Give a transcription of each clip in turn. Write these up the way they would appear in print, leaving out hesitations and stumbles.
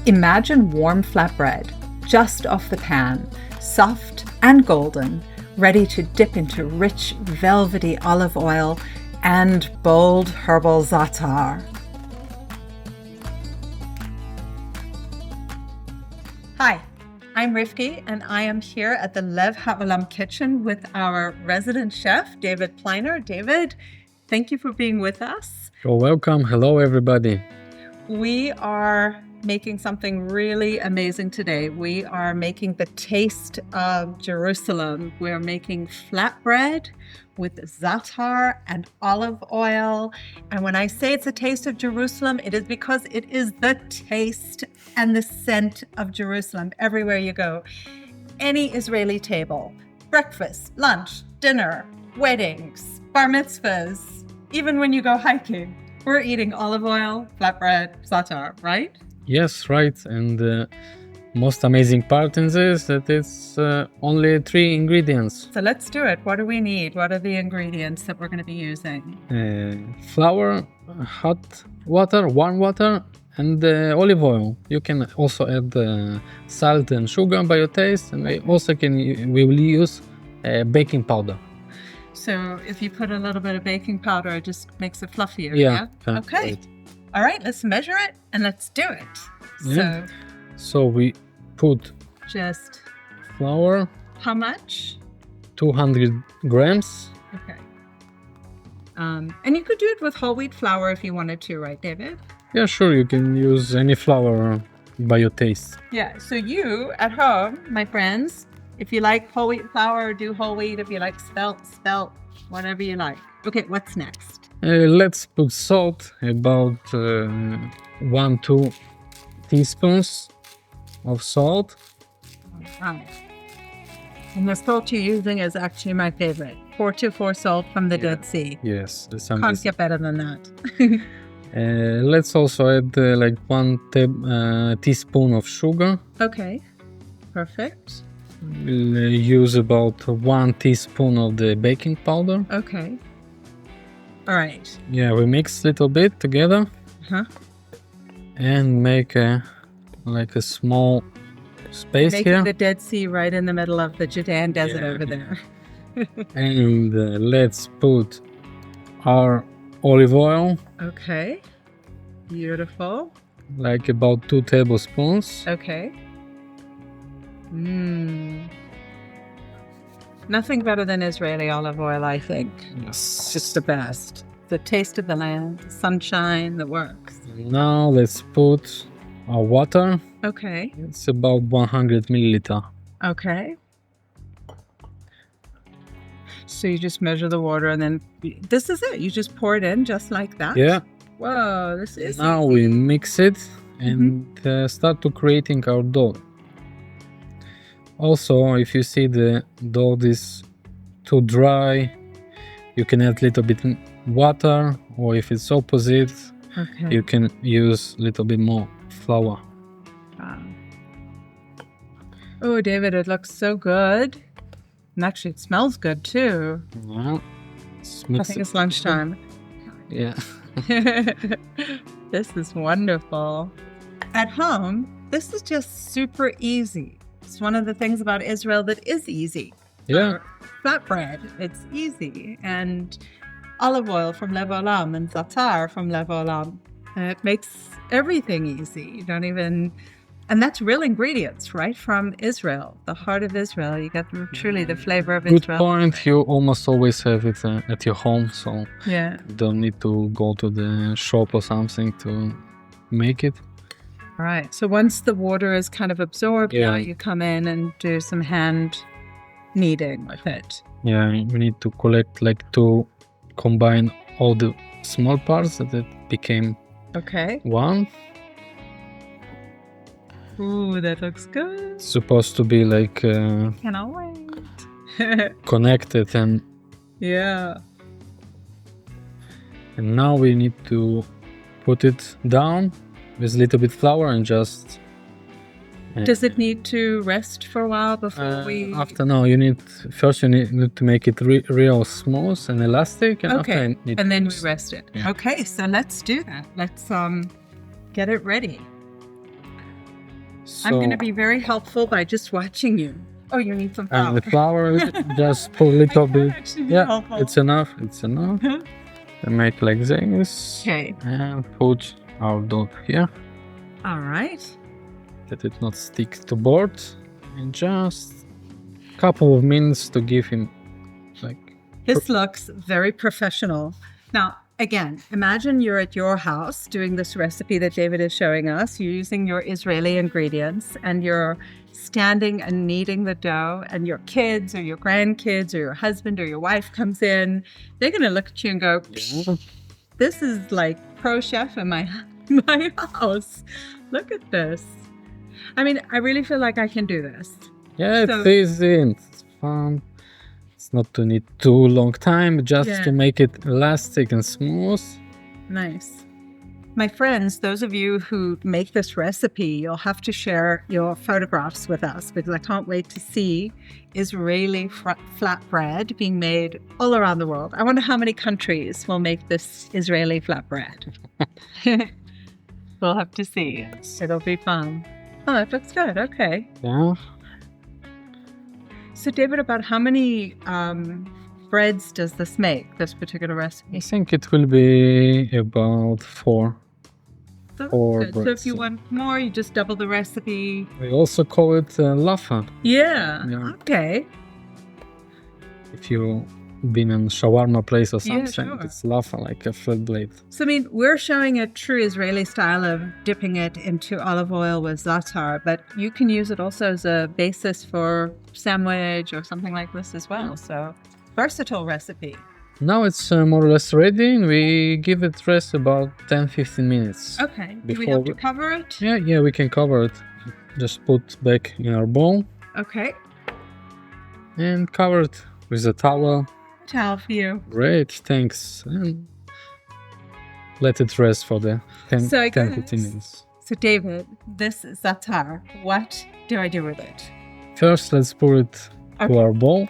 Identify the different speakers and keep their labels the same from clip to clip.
Speaker 1: Imagine warm flatbread just off the pan, soft and golden, ready to dip into rich, velvety olive oil and bold herbal zatar. Hi, I'm Rivki, and I am here at the Haolam kitchen with our resident chef, David Pleiner. David, thank you for being with us.
Speaker 2: You're welcome. Hello, everybody.
Speaker 1: We are making something really amazing today. We are making the taste of Jerusalem. We're making flatbread with zatar and olive oil. And when I say it's a taste of Jerusalem, it is because it is the taste and the scent of Jerusalem everywhere you go. Any Israeli table, breakfast, lunch, dinner, weddings, bar mitzvahs, even when you go hiking, we're eating olive oil, flatbread, zatar, right?
Speaker 2: Yes, right. And the most amazing part in this is that it's only 3 ingredients.
Speaker 1: So let's do it. What do we need? What are the ingredients that we're going to be using?
Speaker 2: Flour, hot water, warm water, and olive oil. You can also add salt and sugar by your taste. And we will use baking powder.
Speaker 1: So if you put a little bit of baking powder, it just makes it fluffier.
Speaker 2: Yeah.
Speaker 1: Okay.
Speaker 2: Right.
Speaker 1: All right, let's measure it and let's do it.
Speaker 2: Yeah. So we put
Speaker 1: just
Speaker 2: flour.
Speaker 1: How much?
Speaker 2: 200 grams.
Speaker 1: Okay. And you could do it with whole wheat flour if you wanted to, right, David?
Speaker 2: Yeah, sure. You can use any flour by your taste.
Speaker 1: Yeah. So you at home, my friends, if you like whole wheat flour, do whole wheat. If you like spelt, whatever you like. Okay, what's next?
Speaker 2: Let's put salt, about 1-2 teaspoons of salt.
Speaker 1: Right. And the salt you're using is actually my favorite. 424 salt from the Dead Sea.
Speaker 2: Yes,
Speaker 1: Can't get better than that.
Speaker 2: Let's also add like 1 teaspoon of sugar.
Speaker 1: Okay, perfect.
Speaker 2: We'll use about 1 teaspoon of the baking powder.
Speaker 1: Okay. All right.
Speaker 2: Yeah, we mix a little bit together. And make a small space here.
Speaker 1: The Dead Sea right in the middle of the Judean desert over there.
Speaker 2: And let's put our olive oil.
Speaker 1: Okay. Beautiful.
Speaker 2: Like about 2 tablespoons.
Speaker 1: Okay. Nothing better than Israeli olive oil, I think.
Speaker 2: Yes.
Speaker 1: It's the best. The taste of the land, the sunshine, the works.
Speaker 2: Now let's put our water.
Speaker 1: Okay.
Speaker 2: It's about 100 milliliter.
Speaker 1: Okay. So you just measure the water and then this is it. You just pour it in just like that?
Speaker 2: Yeah.
Speaker 1: Whoa, this is
Speaker 2: Now
Speaker 1: easy.
Speaker 2: we mix it and start to creating our dough. Also, if you see the dough is too dry, you can add a little bit water, or if it's opposite, you can use a little bit more flour.
Speaker 1: Wow. Oh, David, it looks so good. And actually, it smells good too.
Speaker 2: Yeah.
Speaker 1: I think it's lunchtime.
Speaker 2: Yeah.
Speaker 1: This is wonderful. At home, this is just super easy. It's one of the things about Israel that is easy.
Speaker 2: Yeah.
Speaker 1: Flatbread, it's easy. And olive oil from Haolam and Za'atar from Haolam. It makes everything easy. You don't even... And that's real ingredients, right? From Israel, the heart of Israel. You get truly the flavor of Israel.
Speaker 2: Good point. You almost always have it at your home, so
Speaker 1: yeah,
Speaker 2: you don't need to go to the shop or something to make it.
Speaker 1: Right. So once the water is kind of absorbed, now you come in and do some hand kneading with it.
Speaker 2: Yeah, we need to to combine all the small parts that it became one.
Speaker 1: Ooh, that looks good.
Speaker 2: It's supposed to be like
Speaker 1: Cannot wait.
Speaker 2: connected and
Speaker 1: yeah.
Speaker 2: And now we need to put it down with a little bit flour and just...
Speaker 1: Does it need to rest for a while before we...
Speaker 2: you need to make it real smooth and elastic. And
Speaker 1: and then we rest it. Yeah. Okay, so let's do that. Let's get it ready.
Speaker 2: So,
Speaker 1: I'm going to be very helpful by just watching you. Oh, you need some
Speaker 2: and
Speaker 1: flour.
Speaker 2: the flour, just put a little
Speaker 1: I can
Speaker 2: bit.
Speaker 1: actually be
Speaker 2: Yeah,
Speaker 1: helpful.
Speaker 2: it's enough. It's enough. And make like this.
Speaker 1: Okay.
Speaker 2: And put our dough here.
Speaker 1: All right.
Speaker 2: Let it not stick to board. And just a couple of minutes to give him like.
Speaker 1: This looks very professional. Now, again, imagine you're at your house doing this recipe that David is showing us. You're using your Israeli ingredients and you're standing and kneading the dough, and your kids or your grandkids or your husband or your wife comes in. They're going to look at you and go, this is like pro chef in my house. Look at this. I mean, I really feel like I can do this.
Speaker 2: Yeah, it's easy and it's fun. It's not to need too long time, just to make it elastic and smooth.
Speaker 1: Nice. My friends, those of you who make this recipe, you'll have to share your photographs with us because I can't wait to see Israeli flatbread being made all around the world. I wonder how many countries will make this Israeli flatbread. We'll have to see. It'll be fun. Oh, that looks good. Okay.
Speaker 2: Yeah.
Speaker 1: So, David, about how many breads does this make, this particular recipe?
Speaker 2: I think it will be about 4.
Speaker 1: So,
Speaker 2: Breads.
Speaker 1: So if you want more, you just double the recipe.
Speaker 2: We also call it lafa.
Speaker 1: Yeah. Okay.
Speaker 2: If you've been in shawarma place or something,
Speaker 1: sure.
Speaker 2: It's lafa, like a flatbread.
Speaker 1: So, I mean, we're showing a true Israeli style of dipping it into olive oil with za'atar, but you can use it also as a basis for sandwich or something like this as well. So, versatile recipe.
Speaker 2: Now it's more or less ready, and we give it rest about 10-15 minutes.
Speaker 1: Okay. Do we have to cover it?
Speaker 2: Yeah, we can cover it. Just put back in our bowl.
Speaker 1: Okay.
Speaker 2: And cover it with a towel.
Speaker 1: Towel for you.
Speaker 2: Great, thanks. And let it rest for the 10-15 minutes.
Speaker 1: So, David, this zatar, what do I do with it?
Speaker 2: First, let's pour it to our bowl.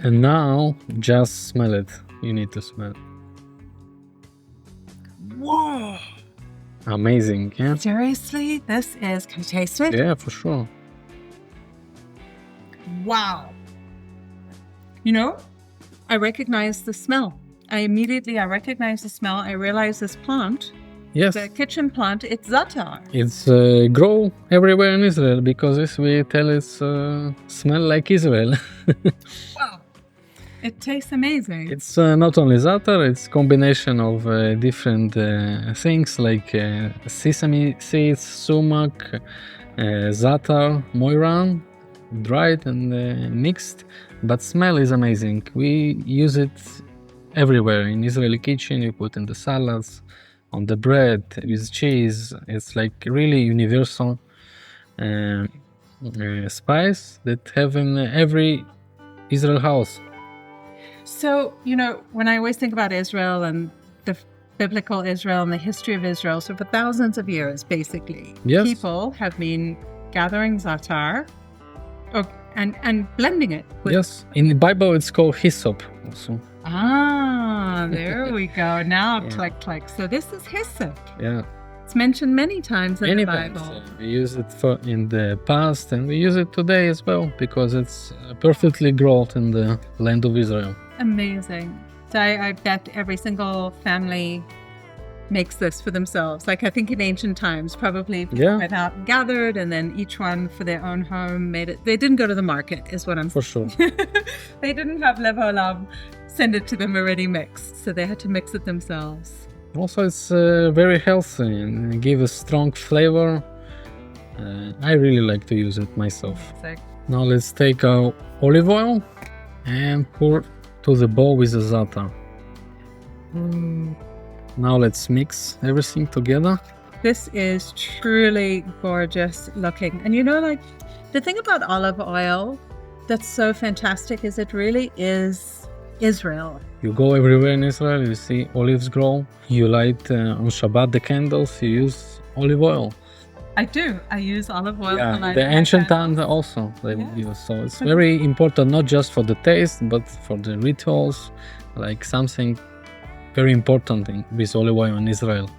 Speaker 2: And now, just smell it. You need to smell it.
Speaker 1: Whoa!
Speaker 2: Amazing, yeah?
Speaker 1: Seriously? This is... Can you taste it?
Speaker 2: Yeah, for sure.
Speaker 1: Wow. You know, I recognize the smell. I recognize the smell. I realize this plant,
Speaker 2: Yes.
Speaker 1: the kitchen plant, it's zatar.
Speaker 2: It's grow everywhere in Israel because as we tell it's smell like Israel.
Speaker 1: Wow. It tastes amazing.
Speaker 2: It's not only zatar, it's combination of different things like sesame seeds, sumac, zatar, moiran, dried and mixed, but smell is amazing. We use it everywhere in Israeli kitchen. You put in the salads, on the bread with cheese. It's like really universal spice that have in every Israel house.
Speaker 1: So, you know, when I always think about Israel and the biblical Israel and the history of Israel, so for thousands of years, basically, people have been gathering zatar and blending it.
Speaker 2: Yes, in the Bible it's called hyssop also.
Speaker 1: Ah, there we go. Now click. So this is hyssop.
Speaker 2: Yeah.
Speaker 1: It's mentioned many times in the Bible.
Speaker 2: We use it in the past and we use it today as well because it's perfectly grown in the land of Israel.
Speaker 1: Amazing. So I bet every single family makes this for themselves. Like I think in ancient times, probably people went out and gathered and then each one for their own home made it. They didn't go to the market is what I'm
Speaker 2: saying. For sure.
Speaker 1: They didn't have Haolam send it to them already mixed. So they had to mix it themselves.
Speaker 2: Also, it's very healthy and give a strong flavor. I really like to use it myself. Now let's take our olive oil and pour to the bowl with the za'atar. Now let's mix everything together.
Speaker 1: This is truly gorgeous looking. And you know, like the thing about olive oil that's so fantastic is it really is Israel.
Speaker 2: You go everywhere in Israel, you see olives grow. You light on Shabbat the candles, you use olive oil.
Speaker 1: I do. I use olive oil.
Speaker 2: Yeah, the ancient times also they would use. So it's very important, not just for the taste, but for the rituals, like something very important with olive oil in Israel.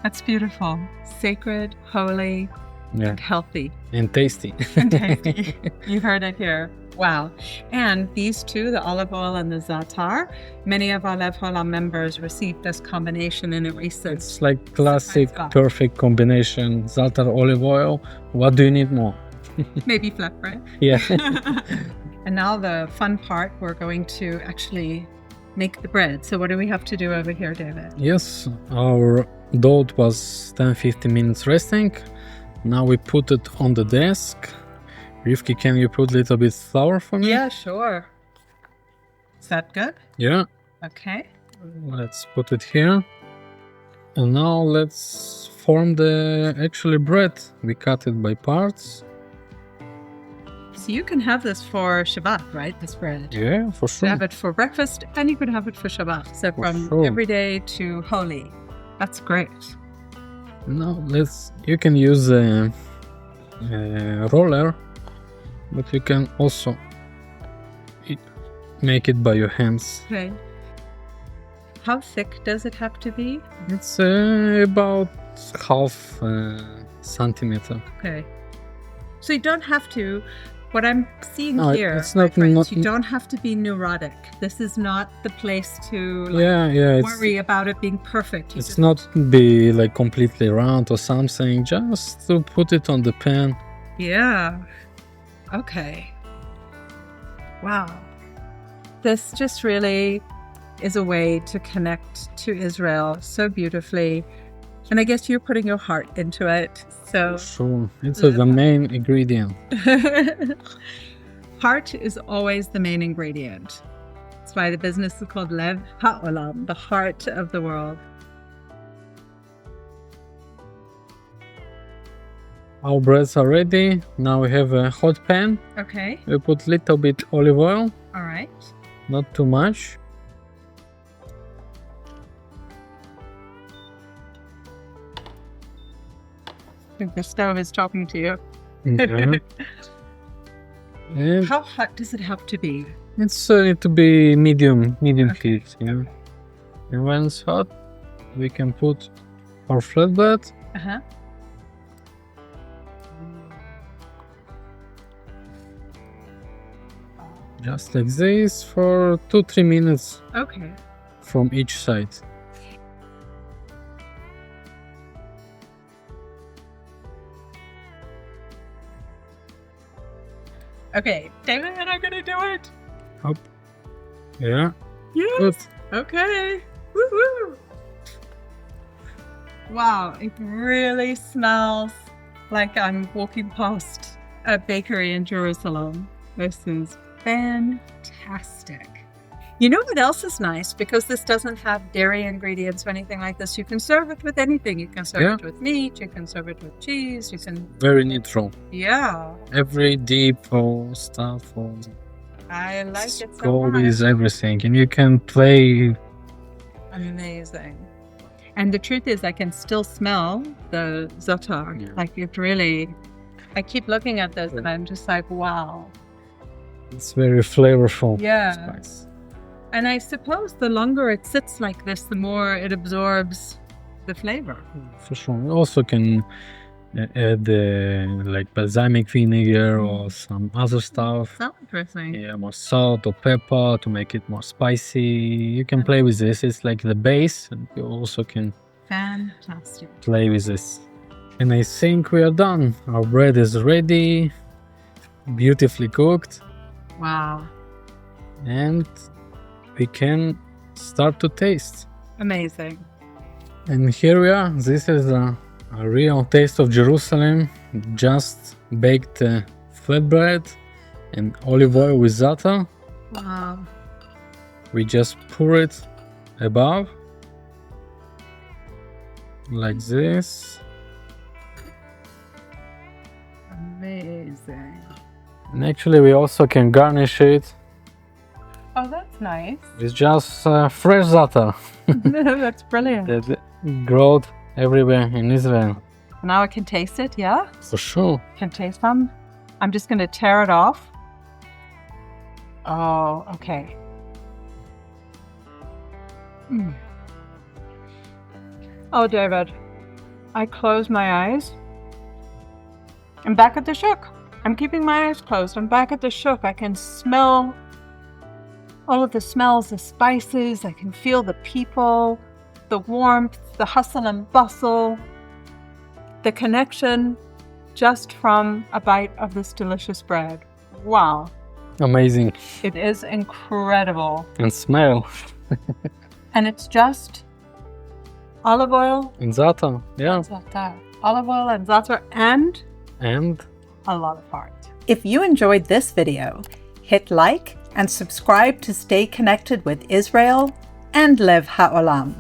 Speaker 1: That's beautiful. Sacred, holy,
Speaker 2: Yeah,
Speaker 1: and healthy.
Speaker 2: and tasty.
Speaker 1: And tasty. You heard it here. Wow. And these two, the olive oil and the Za'atar, many of our Haolam members received this combination in a recent.
Speaker 2: It's like classic,
Speaker 1: Surprise box.
Speaker 2: perfect combination. Za'atar olive oil. What do you need more?
Speaker 1: Maybe flatbread.
Speaker 2: Yeah.
Speaker 1: And now the fun part, we're going to actually make the bread. So what do we have to do over here, David?
Speaker 2: Yes, our dough was 10-15 minutes resting. Now we put it on the desk. Rivki, can you put a little bit flour for me?
Speaker 1: Yeah, sure. Is that good?
Speaker 2: Yeah.
Speaker 1: Okay.
Speaker 2: Let's put it here. And now let's form the actually bread. We cut it by parts.
Speaker 1: So you can have this for Shabbat, right? This bread.
Speaker 2: Yeah, for
Speaker 1: You
Speaker 2: sure.
Speaker 1: have it for breakfast and you could have it for Shabbat. So from
Speaker 2: sure.
Speaker 1: everyday to holy. That's great.
Speaker 2: Now you can use a roller, but you can also make it by your hands.
Speaker 1: Okay. How thick does it have to be?
Speaker 2: It's about half centimeter.
Speaker 1: Okay. So you don't have to. What I'm seeing
Speaker 2: No,
Speaker 1: here,
Speaker 2: it's
Speaker 1: my
Speaker 2: not-
Speaker 1: friends,
Speaker 2: not-
Speaker 1: you don't have to be neurotic. This is not the place to
Speaker 2: Yeah,
Speaker 1: worry about it being perfect. You
Speaker 2: it's
Speaker 1: just-
Speaker 2: not be like completely round or something. Just to put it on the pan.
Speaker 1: Yeah. Okay. Wow. This just really is a way to connect to Israel so beautifully. And I guess you're putting your heart into it. So
Speaker 2: Sure, it's the main ingredient.
Speaker 1: heart is always the main ingredient. That's why the business is called Lev Haolam, the heart of the world.
Speaker 2: Our breads are ready. Now we have a hot pan.
Speaker 1: Okay.
Speaker 2: We put little bit olive oil,
Speaker 1: All right.
Speaker 2: not too much.
Speaker 1: I think the stove is talking to you.
Speaker 2: Yeah. And
Speaker 1: How hot does it have to be?
Speaker 2: it's need to be medium heat, yeah. And when it's hot, we can put our flatbread.
Speaker 1: Uh-huh.
Speaker 2: Just like this for 2-3 minutes
Speaker 1: Okay.
Speaker 2: from each side.
Speaker 1: Okay, David, I'm gonna do it.
Speaker 2: Up. Yeah.
Speaker 1: Yes.
Speaker 2: Good.
Speaker 1: Okay. Woo-hoo. Wow, it really smells like I'm walking past a bakery in Jerusalem. This is fantastic. You know what else is nice? Because this doesn't have dairy ingredients or anything like this, you can serve it with anything. You can serve
Speaker 2: Yeah.
Speaker 1: it with meat, you can serve it with cheese, you can,
Speaker 2: Very neutral.
Speaker 1: yeah.
Speaker 2: Every dip or stuff or
Speaker 1: I like it so
Speaker 2: go
Speaker 1: much.
Speaker 2: with everything, and you can play.
Speaker 1: Amazing. And the truth is, I can still smell the zatar.
Speaker 2: Yeah.
Speaker 1: Like it really, I keep looking at this and I'm just like, wow.
Speaker 2: It's very flavorful.
Speaker 1: Yeah.
Speaker 2: Spice.
Speaker 1: And I suppose the longer it sits like this, the more it absorbs the flavor.
Speaker 2: For sure. You also can add like balsamic vinegar or some other stuff.
Speaker 1: So interesting.
Speaker 2: Yeah, more salt or pepper to make it more spicy. You can play with this. It's like the base, and you also can
Speaker 1: Fantastic.
Speaker 2: play with this. And I think we are done. Our bread is ready, beautifully cooked,
Speaker 1: Wow.
Speaker 2: and we can start to taste.
Speaker 1: Amazing.
Speaker 2: And here we are. This is a real taste of Jerusalem. Just baked flatbread and olive oil with za'atar.
Speaker 1: Wow.
Speaker 2: We just pour it above like this.
Speaker 1: Amazing.
Speaker 2: And actually we also can garnish it
Speaker 1: Oh, that's nice.
Speaker 2: with just fresh za'atar
Speaker 1: That's brilliant.
Speaker 2: that growed everywhere in Israel.
Speaker 1: Now I can taste it, yeah?
Speaker 2: For sure.
Speaker 1: Can taste some. I'm just going to tear it off. Oh, okay. Mm. Oh, David, I close my eyes. I'm back at the shuk. I'm keeping my eyes closed. I'm back at the shuk. I can smell all of the smells, the spices. I can feel the people, the warmth, the hustle and bustle, the connection just from a bite of this delicious bread. Wow.
Speaker 2: Amazing.
Speaker 1: It is incredible.
Speaker 2: And smell.
Speaker 1: And it's just olive oil
Speaker 2: And Za'atar. Yeah.
Speaker 1: and zatar. Olive oil and zatar and
Speaker 2: And
Speaker 1: a lot of heart. If you enjoyed this video, hit like and subscribe to stay connected with Israel and live Haolam.